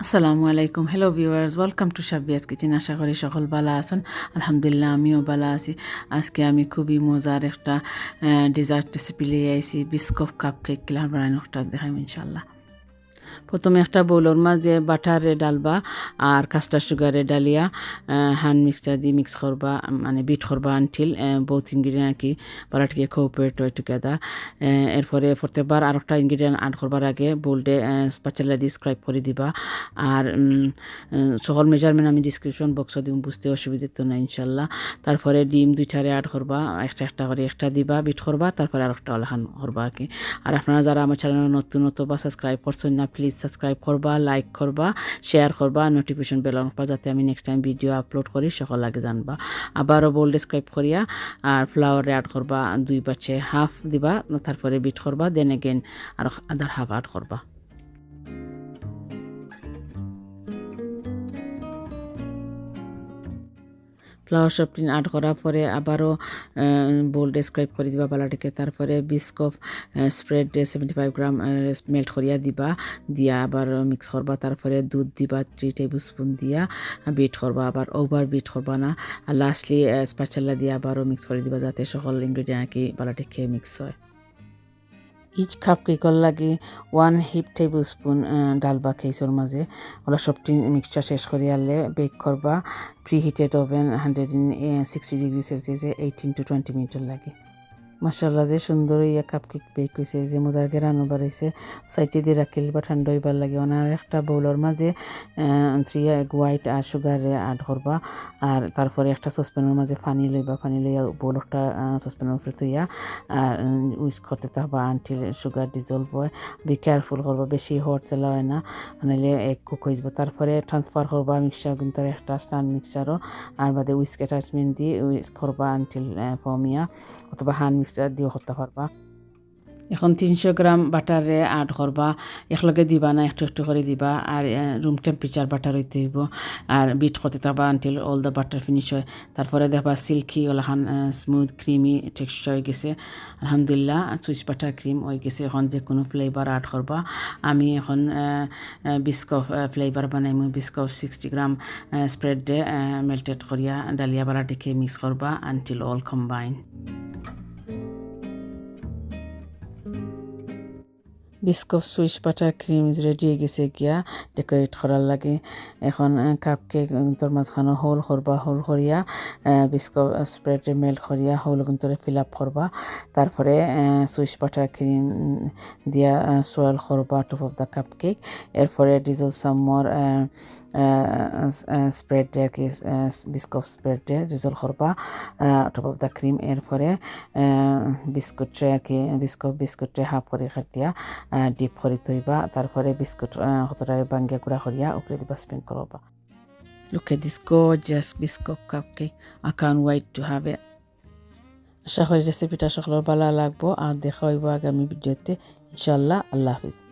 আসসালামু আলাইকুম hello viewers welcome to শাবিয়াসকিচেন আশা করি সকল ভালো আছেন আলহামদুলিল্লাহ আমিও ভালো আছি আজকে আমি খুবই মজার একটা ডেজার্ট রেসিপি নিয়ে আইছি বিস্কফ কাপকেক কিলা বানানোটা দেখাম ইনশাআল্লাহ প্রথমে একটা বোলের মাঝে বাটারে ডালবা আর কাস্টার সুগারে ডালিয়া হ্যান্ড মিক্সচার দিয়ে মিক্স করবা মানে বিট করবা আনটিল বোথ ইনগ্রিডিয়েন্ট আর কি বালাটিকে কোঅপারেট টুগেদার এরপরে প্রত্যেকবার আর একটা ইনগ্রিডিয়েন্ট অ্যাড করবার আগে বোল্ডে স্প্যাচুলা দিয়ে স্ক্রাইব করে দিবা আর সকল মেজারমেন্ট আমি ডিসক্রিপশন বক্সে দিব বুঝতে অসুবিধা তো না ইনশাল্লাহ তারপরে ডিম দুইটারে অ্যাড করবা একটা করে একটা দিবা বিট করবা তারপরে আর একটা আলাহান করবা আর কি আর আপনারা যারা আমার চ্যানেল নতুন বা সাবস্ক্রাইব করছেন না প্লিজ সাবস্ক্রাইব করবা লাইক করবা শেয়ার করবা নোটিফিকেশন বেল অন করবা যাতে আমি নেক্সট টাইম ভিডিও আপলোড করি সকল আগে জানবা আবারও বোল্ড স্ক্রাইব করিয়া আর ফ্লাওয়ারে অ্যাড করবা দুই বাচ্চে হাফ দিবা তারপরে বিট করবা দেন এগেন আর আদার হাফ অ্যাড করবা ফ্লাওয়ার সবটি অ্যাড করার পরে আবারও বোল্ড স্ক্রাইব করে দিবা বালাটিকে তারপরে বিস্কফ স্প্রেড 75 গ্রাম মেল্ট করিয়া দিবা দিয়া আবার মিক্স করবা তারপরে দুধ দিবা 3 টেবিল স্পুন দিয়া বিট করবা আবার ওভার বিট করবা না আর লাস্টলি স্প্যাচুলা দিয়ে আবারও মিক্স করে দিবা যাতে সকল ইনগ্রিডিয়েন্ট কি বালাটিকে মিক্স হয় ইচ কাপকেকর লাগে 1 হিপ টেবিল স্পুন ডালবা কেসের মাঝে ওরা সবটি মিক্সচার শেষ করে আনলে বেক করবা প্রি হিটেড ওভেন 160 ডিগ্রি সেলসিয়াসে 18 to 20 মিনিটের লাগে মাশাআল্লাহ যে সুন্দর ইয়া কাপকেক বেক হয়েছে যে মজার গেরানো বাড়াইছে সাইডে দিয়ে রাখিল বা ঠান্ডা হইবার লাগে ওনার একটা বোলের মাঝে 3 এগ হোয়াইট আর সুগারে অ্যাড করবা আর তারপরে একটা সসপ্যানের মাঝে পানি লইয়া বোলটা সসপ্যানের উপরে তুইয়া উইস্ক করতে থাকবা আনটিল সুগার ডিজলভ হয় বি কেয়ারফুল করবা বেশি হট চালা হয় না নাহলে এগ কুক হয়ে যাবে তারপরে ট্রান্সফার করবা মিক্সচার কিন্তু একটা স্ট্যান্ড মিক্সচারও আর বাদে উইস্ক অ্যাটাচমেন্ট দিয়ে উইস্ক করবা আনটিল ফর্মিয়া অথবা হ্যান্ড মিক্সচার দিয়েও করতে পারবা এখন 300 গ্রাম বাটারে অ্যাড করবা একলগে দিবা না একটু একটু করে দিবা আর রুম টেম্পারেচার বাটার হইতে হইব আর বিট করতে থাকবা until all the butter finish হয় তারপরে দেখবা সিল্কি ওলাখান স্মুথ ক্রিমি টেক্সচার হয়ে গেছে আলহামদুলিল্লাহ সুইস বাটার ক্রিম হয়ে গেছে এখন যে কোনো ফ্লেভার অ্যাড করবা আমি এখন বিস্কফ ফ্লেভার বানাইমু বিস্কফ 60 গ্রাম স্প্রেড মেল্টেড করিয়া ডালিয়া বালাটিকে মিক্স করবা until all combine বিস্কফ Swiss butter cream is ready হয়ে গেছে গিয়া ডেকোরেট করার লাগে এখন কাপকেক তোর মাঝখানে হোল করবা হোল করিয়া বিস্কফ স্প্রেড মেল্ট করিয়া হোল কিন্তু ফিল আপ করবা তারপরে সুইস বাটার ক্রিম দিয়া সোয়েল করবা টপ অফ দ্য কাপকেক এরপরে ডিজল সামর স্প্রেড কি বিস্কফ স্প্রেড ডিজল করবা টপ অফ দ্য ক্রিম এরপরে বিস্কুটে কি বিস্কুটে হাফ করে কাটিয়া ডিপ করে থইবা তারপরে বিস্কুট কতটারে ভাঙ্গিয়া গুঁড়া করিয়া উপরে দিবা স্প্রিঙ্কল করবা Look at this gorgeous Biscoff cupcake. I can't wait to have it. আশা করি রেসিপিটা সকলের ভালো লাগবো আর দেখা হইব আগামী ভিডিওতে ইনশাআল্লাহ আল্লাহ হাফিজ